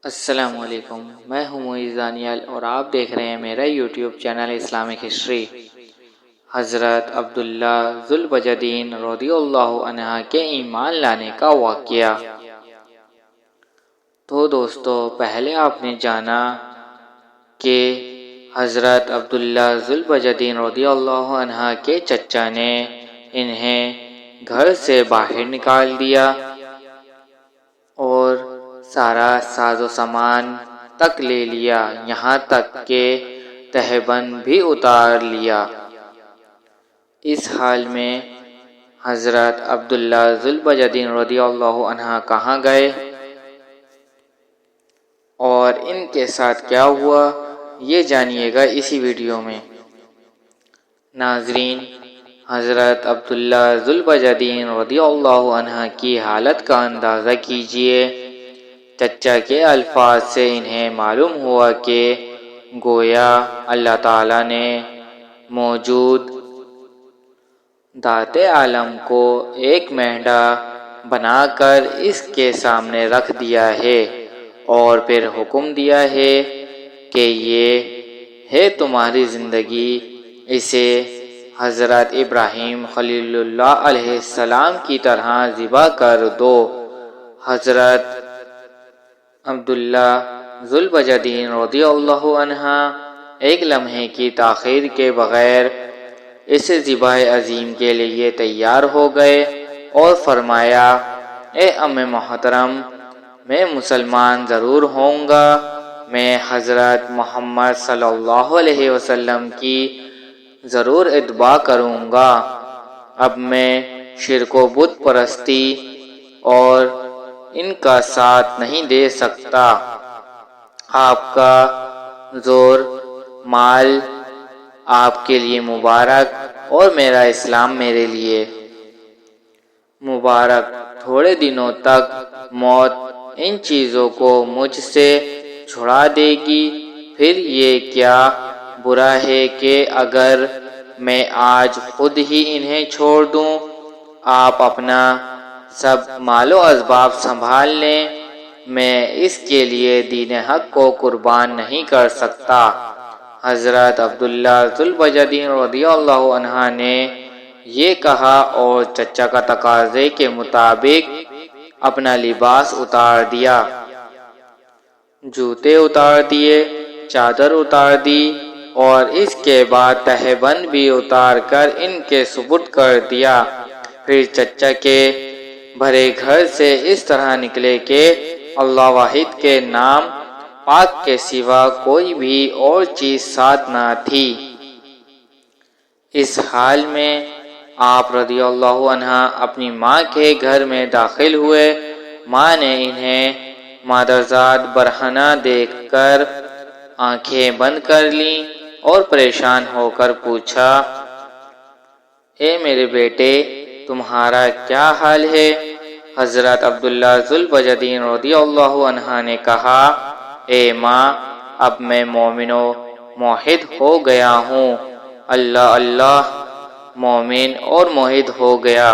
السلام علیکم، میں ہوں معیز دانیال اور آپ دیکھ رہے ہیں میرا یوٹیوب چینل اسلامک ہسٹری۔ حضرت عبداللہ ذو البجدین رضی اللہ عنہ کے ایمان لانے کا واقعہ۔ تو دوستو، پہلے آپ نے جانا کہ حضرت عبداللہ ذو البجدین رضی اللہ عنہ کے چچا نے انہیں گھر سے باہر نکال دیا اور سارا ساز و سامان تک لے لیا، یہاں تک کہ تہبند بھی اتار لیا۔ اس حال میں حضرت عبداللہ ذو البجدین رضی اللہ عنہ کہاں گئے اور ان کے ساتھ کیا ہوا، یہ جانیے گا اسی ویڈیو میں۔ ناظرین، حضرت عبداللہ ذو البجدین رضی اللہ عنہ کی حالت کا اندازہ کیجئے۔ چچا کے الفاظ سے انہیں معلوم ہوا کہ گویا اللہ تعالیٰ نے موجود ذات عالم کو ایک مہڈا بنا کر اس کے سامنے رکھ دیا ہے اور پھر حکم دیا ہے کہ یہ ہے تمہاری زندگی، اسے حضرت ابراہیم خلیل اللہ علیہ السلام کی طرح ذبح کر دو۔ حضرت عبداللہ ذو البجدین رضی اللہ عنہ ایک لمحے کی تاخیر کے بغیر اس ذبح عظیم کے لیے تیار ہو گئے اور فرمایا، اے ام محترم، میں مسلمان ضرور ہوں گا، میں حضرت محمد صلی اللہ علیہ وسلم کی ضرور اتباع کروں گا، اب میں شرک و بت پرستی اور ان کا ساتھ نہیں دے سکتا۔ آپ کا زور مال آپ کے لیے مبارک اور میرا اسلام میرے لیے مبارک۔ تھوڑے دنوں تک موت ان چیزوں کو مجھ سے چھڑا دے گی، پھر یہ کیا برا ہے کہ اگر میں آج خود ہی انہیں چھوڑ دوں؟ آپ اپنا سب مال و اسباب سنبھال لیں، میں اس کے لیے دین حق کو قربان نہیں کر سکتا۔ حضرت عبداللہ ذو البجدین رضی اللہ عنہ نے یہ کہا اور چچا کا تقاضے کے مطابق اپنا لباس اتار دیا، جوتے اتار دیے، چادر اتار دی اور اس کے بعد تہبند بھی اتار کر ان کے سپرد کر دیا۔ پھر چچا کے بھرے گھر سے اس طرح نکلے کہ اللہ واحد کے نام پاک کے سوا کوئی بھی اور چیز ساتھ نہ تھی۔ اس حال میں آپ رضی اللہ عنہ اپنی ماں کے گھر میں داخل ہوئے۔ ماں نے انہیں مادرزاد برہنہ دیکھ کر آنکھیں بند کر لیں اور پریشان ہو کر پوچھا، اے میرے بیٹے، تمہارا کیا حال ہے؟ حضرت عبداللہ ذو البجدین رضی اللہ عنہ نے کہا، اے ماں، اب میں مومن و موحد ہو گیا ہوں، اللہ اللہ، مومن اور موحد ہو گیا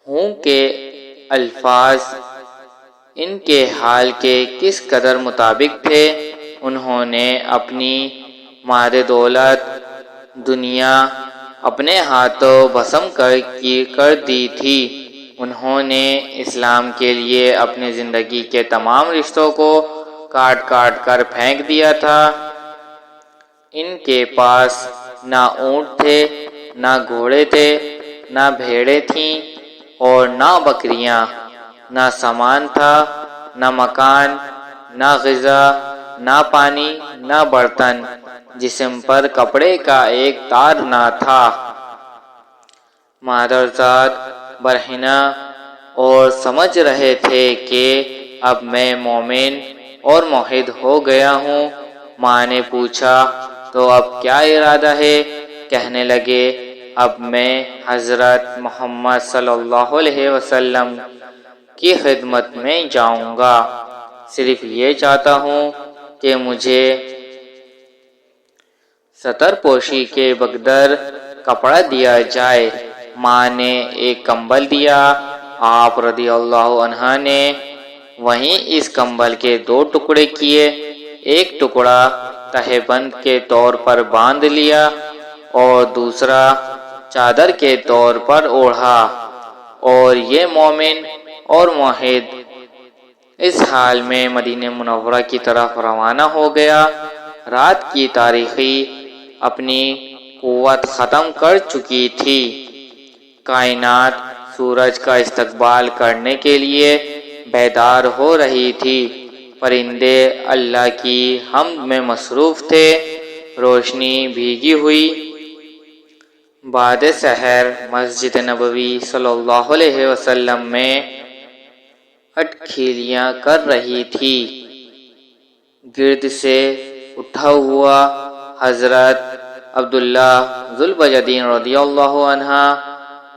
ہوں کے الفاظ ان کے حال کے کس قدر مطابق تھے۔ انہوں نے اپنی مال دولت دنیا اپنے ہاتھوں بسم کر دی تھی۔ انہوں نے اسلام کے لیے اپنی زندگی کے تمام رشتوں کو کاٹ کاٹ کر پھینک دیا تھا۔ ان کے پاس نہ اونٹ تھے، نہ گھوڑے تھے، نہ بھیڑیں تھیں اور نہ بکریاں، نہ سامان تھا، نہ مکان، نہ غذا، نہ پانی، نہ برتن، جسم پر کپڑے کا ایک تار نہ تھا۔ مادرزاد برہنہ اور سمجھ رہے تھے کہ اب میں مومن اور موحد ہو گیا ہوں۔ ماں نے پوچھا، تو اب کیا ارادہ ہے؟ کہنے لگے، اب میں حضرت محمد صلی اللہ علیہ وسلم کی خدمت میں جاؤں گا، صرف یہ چاہتا ہوں کہ مجھے ستر پوشی کے بغیر کپڑا دیا جائے۔ ماں نے ایک کمبل دیا۔ آپ رضی اللہ عنہ نے وہیں اس کمبل کے 2 ٹکڑے کیے، ایک ٹکڑا تہہ بند کے طور پر باندھ لیا اور دوسرا چادر کے طور پر اوڑھا، اور یہ مومن اور موحد اس حال میں مدینہ منورہ کی طرف روانہ ہو گیا۔ رات کی تاریکی اپنی قوت ختم کر چکی تھی۔ کائنات سورج کا استقبال کرنے کے لیے بیدار ہو رہی تھی۔ پرندے اللہ کی حمد میں مصروف تھے۔ روشنی بھیگی ہوئی بعد سحر مسجد نبوی صلی اللہ علیہ وسلم میں اٹکھیلیاں کر رہی تھی۔ گرد سے اٹھا ہوا حضرت عبداللہ ذوالبجدین رضی اللہ عنہ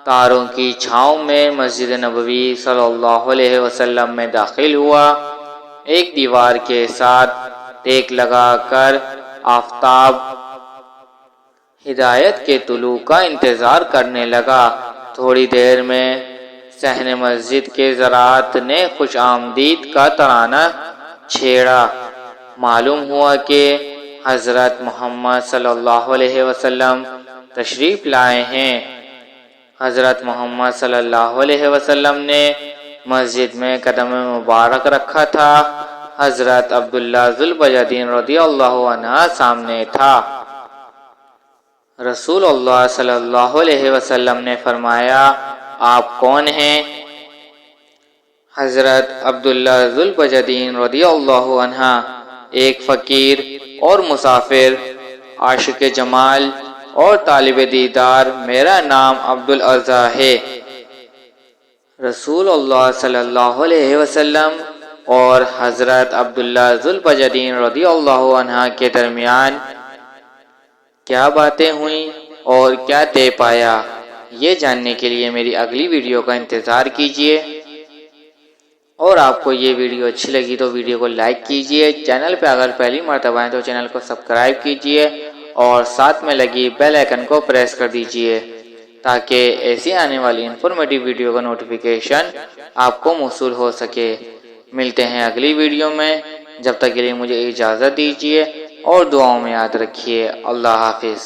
تاروں کی چھاؤں میں مسجد نبوی صلی اللہ علیہ وسلم میں داخل ہوا۔ ایک دیوار کے ساتھ ٹیک لگا کر آفتاب ہدایت کے طلوع کا انتظار کرنے لگا۔ تھوڑی دیر میں صحن مسجد کے ذرات نے خوش آمدید کا ترانہ چھیڑا۔ معلوم ہوا کہ حضرت محمد صلی اللہ علیہ وسلم تشریف لائے ہیں۔ حضرت محمد صلی اللہ علیہ وسلم نے مسجد میں قدم مبارک رکھا تھا۔ حضرت عبداللہ ذوالبجدین رضی اللہ عنہ سامنے تھا۔ رسول اللہ صلی اللہ علیہ وسلم نے فرمایا، آپ کون ہیں؟ حضرت عبداللہ ذوالبجدین رضی اللہ عنہ، ایک فقیر اور مسافر، عاشق جمال اور طالب دیدار، میرا نام عبدالاعلی ہے۔ رسول اللہ صلی اللہ علیہ وسلم اور حضرت عبداللہ ذوالبجدین رضی اللہ عنہ کے درمیان کیا باتیں ہوئیں اور کیا طے پایا، یہ جاننے کے لیے میری اگلی ویڈیو کا انتظار کیجیے۔ اور آپ کو یہ ویڈیو اچھی لگی تو ویڈیو کو لائک کیجیے، چینل پہ اگر پہلی مرتبہ ہیں تو چینل کو سبسکرائب کیجیے اور ساتھ میں لگی بیل آئیکن کو پریس کر دیجیے تاکہ ایسی آنے والی انفارمیٹیو ویڈیو کا نوٹیفیکیشن آپ کو موصول ہو سکے۔ ملتے ہیں اگلی ویڈیو میں، جب تک کے لیے مجھے اجازت دیجیے اور دعاؤں میں یاد رکھیے۔ اللہ حافظ۔